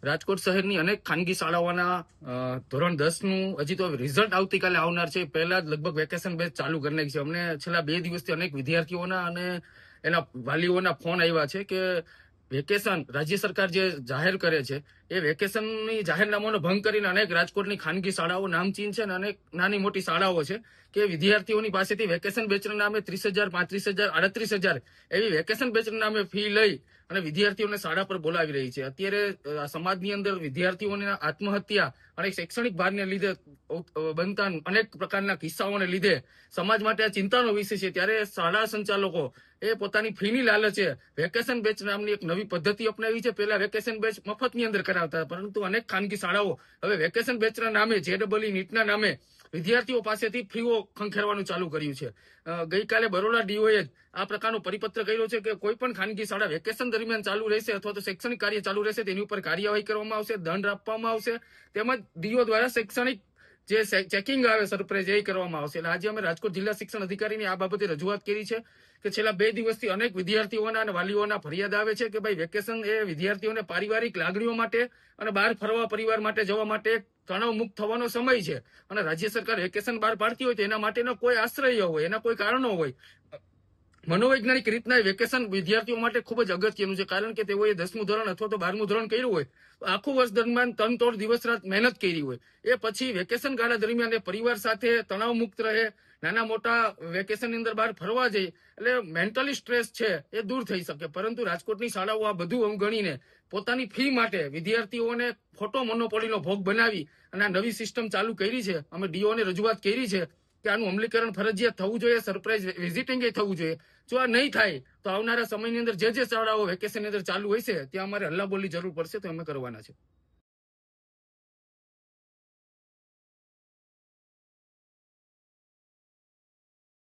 રાજકોટ શહેરની અનેક ખાનગી શાળાઓના ધોરણ 10 નું હજી તો રિઝલ્ટ આવતીકાલે આવનાર છે. પહેલા જ લગભગ વેકેશન બેચ ચાલુ કરી નાખી છે. અમને છેલ્લા 2 દિવસથી અનેક વિદ્યાર્થીઓના અને એના વાલીઓના ફોન આવ્યા છે કે વેકેશન રાજ્ય સરકાર જે જાહેર કરે છે એ વેકેશનની જાહેરનામાનો ભંગ કરીને અનેક રાજકોટની ખાનગી શાળાઓ નામચીન છે અને અનેક નાની મોટી શાળાઓ છે કે વિદ્યાર્થીઓની પાસેથી વેકેશન બેચના નામે 30,000, 35,000, 38,000 એવી વેકેશન બેચના નામે ફી લઈ અને વિદ્યાર્થીઓને શાળા પર બોલાવી રહી છે. અત્યારે સમાજની અંદર વિદ્યાર્થીઓને આત્મહત્યા અને શૈક્ષણિક ભારને લીધે બનતા અનેક પ્રકારના કિસ્સાઓને લીધે સમાજ માટે આ ચિંતાનો વિષય છે. ત્યારે શાળા સંચાલકો એ પોતાની ફીની લાલચે વેકેશન બેચ નામની એક નવી પદ્ધતિ અપનાવી છે. પહેલા વેકેશન બેચ મફતની અંદર કરાવતા, પરંતુ અનેક ખાનગી શાળાઓ હવે વેકેશન બેચના નામે JEE નીટના નામે વિદ્યાર્થીઓ પાસેથી ફીઓ ખંખેરવાનું ચાલુ કર્યું છે. ગઈકાલે બરોડા DOએ આ પ્રકારનો પરિપત્ર કર્યો છે કે કોઈ પણ ખાનગી શાળા વેકેશન દરમિયાન ચાલુ રહેશે અથવા તો શૈક્ષણિક કાર્ય ચાલુ રહેશે તેની ઉપર કાર્યવાહી કરવામાં આવશે, દંડ આપવામાં આવશે, તેમજ DO દ્વારા શૈક્ષણિક જે ચેકિંગ આવે સરપ્રાઇઝ એ કરવામાં આવશે. એટલે આજે અમે રાજકોટ જિલ્લા શિક્ષણ અધિકારીની આ બાબતે રજૂઆત કરી છે કે છેલ્લા 2 દિવસથી અનેક વિદ્યાર્થીઓના અને વાલીઓના ફરિયાદ આવે છે કે ભાઈ વેકેશન એ વિદ્યાર્થીઓને પારિવારિક લાગણીઓ માટે અને બહાર ફરવા પરિવાર માટે જવા માટે તણાવ મુક્ત થવાનો સમય છે અને રાજ્ય સરકાર વેકેશન બહાર પાડતી હોય તો એના માટેનો કોઈ આશ્રય હોય, એના કોઈ કારણો હોય. મનોવૈજ્ઞાનિક રીતના વેકેશન વિદ્યાર્થીઓ માટે ખૂબ જ અગત્યનું છે, કારણ કે તેઓએ 10મું ધોરણ અથવા તો 12મું ધોરણ કર્યું હોય, આખું વર્ષ દરમિયાન તનતોડ દિવસ રાત મહેનત કરી હોય, એ પછી વેકેશન ગાળા દરમિયાન એ પરિવાર સાથે તણાવ મુક્ત રહે, નાના મોટા વેકેશનની અંદર બહાર ફરવા જાય એટલે મેન્ટલી સ્ટ્રેસ છે એ દૂર થઈ શકે. પરંતુ રાજકોટની શાળાઓ આ બધું અવગણીને પોતાની ફી માટે વિદ્યાર્થીઓને ખોટો મોનોપોલીનો ભોગ બનાવી અને આ નવી સિસ્ટમ ચાલુ કરી છે. અમે DOને રજૂઆત કરી છે કે આનું અમલીકરણ ફરજિયાત થવું જોઈએ, સરપ્રાઇઝ વિઝિટિંગ થવું જોઈએ. જો આ નહીં થાય તો આવનારા સમયની અંદર જે શાળાઓ વેકેશનની અંદર ચાલુ હોય છે ત્યાં અમારે હલ્લાબોલની જરૂર પડશે તો અમે કરવાના છે.